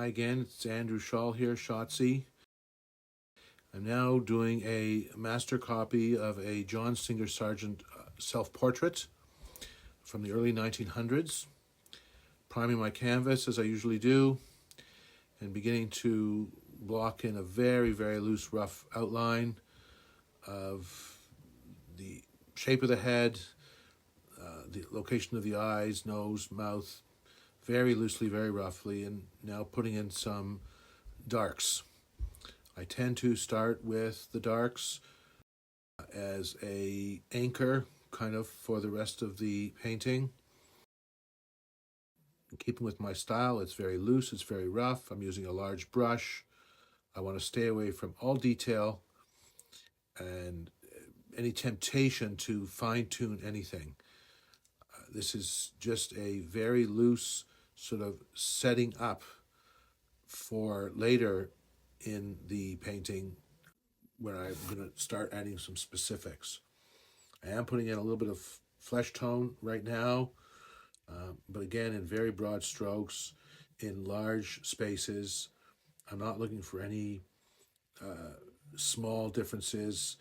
Hi again, it's Andrew Shaw here, Shotzi. I'm now doing a master copy of a John Singer Sargent self-portrait from the early 1900s. Priming my canvas as I usually do and beginning to block in a very, very loose, rough outline of the shape of the head, the location of the eyes, nose, mouth, very loosely, very roughly, and now putting in some darks. I tend to start with the darks as a anchor kind of for the rest of the painting. In keeping with my style, it's very loose, it's very rough. I'm using a large brush. I want to stay away from all detail and any temptation to fine-tune anything. This is just a very loose sort of setting up for later in the painting when I'm going to start adding some specifics. I am putting in a little bit of flesh tone right now, but again, in very broad strokes, in large spaces. I'm not looking for any small differences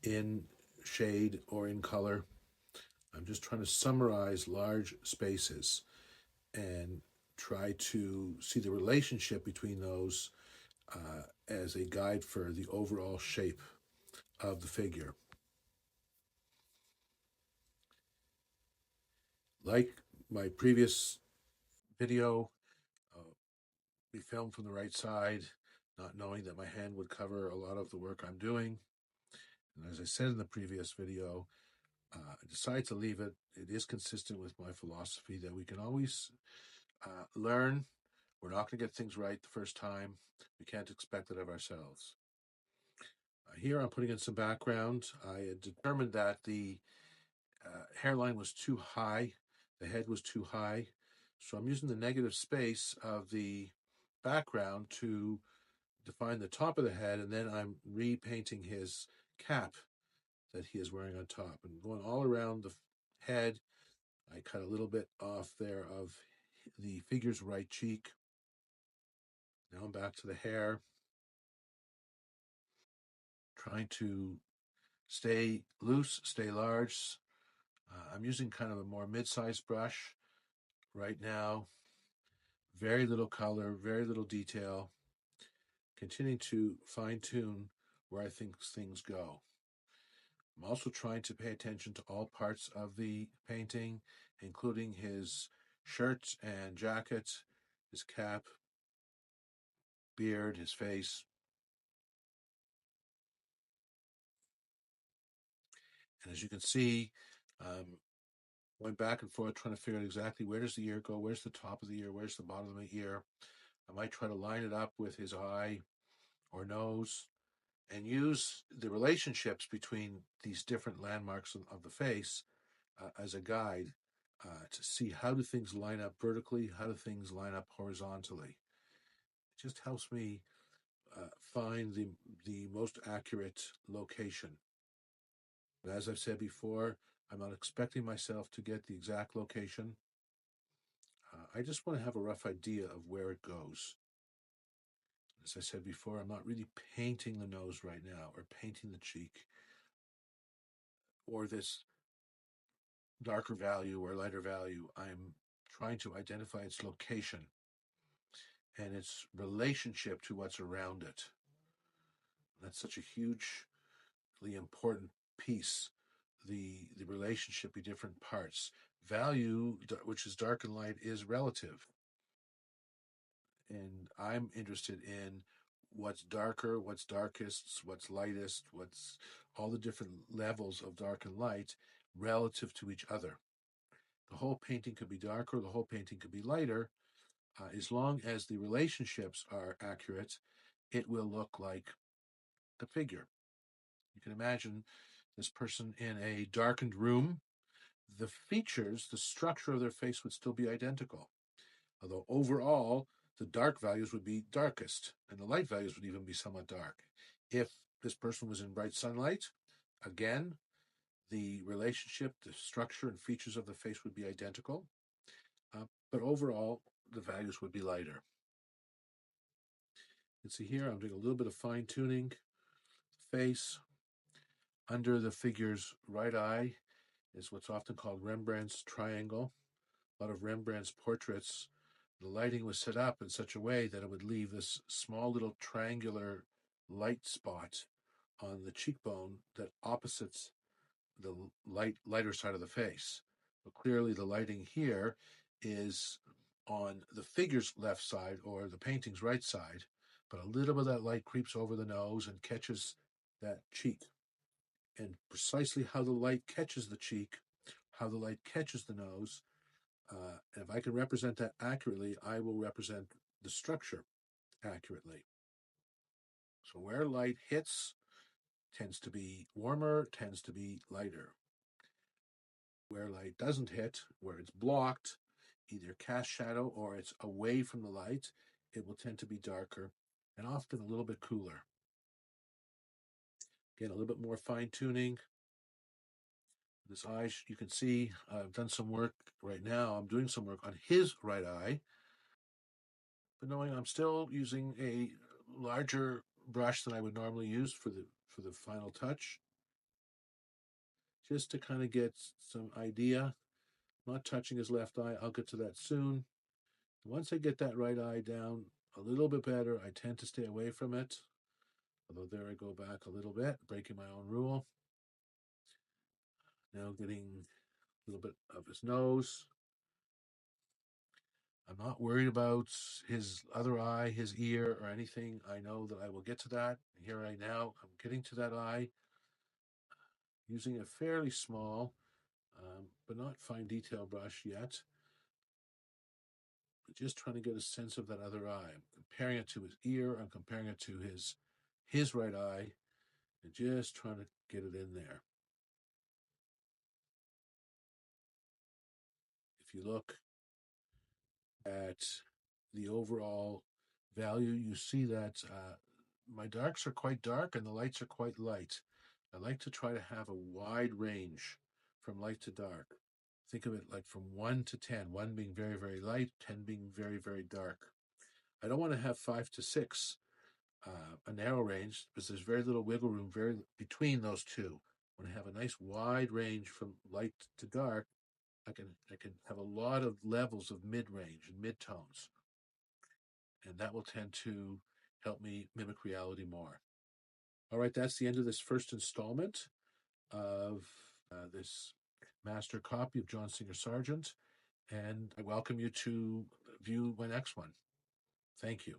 in shade or in color. I'm just trying to summarize large spaces and try to see the relationship between those as a guide for the overall shape of the figure. Like my previous video, we filmed from the right side, not knowing that my hand would cover a lot of the work I'm doing. And as I said in the previous video, I decided to leave it. It is consistent with my philosophy that we can always learn. We're not going to get things right the first time. We can't expect it of ourselves. Here I'm putting in some background. I had determined that the hairline was too high, the head was too high, so I'm using the negative space of the background to define the top of the head, and then I'm repainting his cap that he is wearing on top. And going all around the head, I cut a little bit off there of the figure's right cheek. Now I'm back to the hair, trying to stay loose, stay large. I'm using kind of a more mid-sized brush right now. Very little color, very little detail. Continuing to fine-tune where I think things go. I'm also trying to pay attention to all parts of the painting, including his shirt and jacket, his cap, beard, his face. And as you can see, going back and forth, trying to figure out exactly where does the ear go, where's the top of the ear, where's the bottom of the ear. I might try to line it up with his eye or nose and use the relationships between these different landmarks of the face as a guide to see how do things line up vertically, how do things line up horizontally. It just helps me find the most accurate location. But as I've said before, I'm not expecting myself to get the exact location. I just want to have a rough idea of where it goes. As I said before, I'm not really painting the nose right now or painting the cheek or this darker value or lighter value. I'm trying to identify its location and its relationship to what's around it. That's such a hugely important piece, the relationship between different parts. Value, which is dark and light, is relative. And I'm interested in what's darker, what's darkest, what's lightest, what's all the different levels of dark and light relative to each other. The whole painting could be darker, the whole painting could be lighter. As long as the relationships are accurate, it will look like the figure. You can imagine this person in a darkened room. The features, the structure of their face would still be identical. Although overall, the dark values would be darkest, and the light values would even be somewhat dark. If this person was in bright sunlight, again, the relationship, the structure and features of the face would be identical, but overall, the values would be lighter. can see here I'm doing a little bit of fine tuning. Face. Under the figure's right eye is what's often called Rembrandt's triangle. A lot of Rembrandt's portraits, the lighting was set up in such a way that it would leave this small little triangular light spot on the cheekbone that opposites the lighter side of the face. But clearly the lighting here is on the figure's left side or the painting's right side, but a little bit of that light creeps over the nose and catches that cheek. And precisely how the light catches the cheek, how the light catches the nose, and if I can represent that accurately, I will represent the structure accurately. So where light hits tends to be warmer, tends to be lighter. Where light doesn't hit, where it's blocked, either cast shadow or it's away from the light, it will tend to be darker and often a little bit cooler. Again, a little bit more fine tuning. This eye, you can see I've done some work right now. I'm doing some work on his right eye, but knowing I'm still using a larger brush than I would normally use for the final touch, just to kind of get some idea. I'm not touching his left eye. I'll get to that soon. Once I get that right eye down a little bit better, I tend to stay away from it. Although there I go back a little bit, breaking my own rule. Now getting a little bit of his nose. I'm not worried about his other eye, his ear, or anything. I know that I will get to that. Here right now, I'm getting to that eye using a fairly small, but not fine detail brush yet. Just trying to get a sense of that other eye. I'm comparing it to his ear. I'm comparing it to his right eye, and just trying to get it in there. If you look at the overall value, you see that my darks are quite dark and the lights are quite light. I like to try to have a wide range from light to dark. Think of it like from 1 to 10, 1 being very, very light, 10 being very, very dark. I don't want to have 5 to 6, a narrow range, because there's very little wiggle room between those two. When I have a nice wide range from light to dark, I can have a lot of levels of mid-range and mid-tones, and that will tend to help me mimic reality more. All right, that's the end of this first installment of this master copy of John Singer Sargent, and I welcome you to view my next one. Thank you.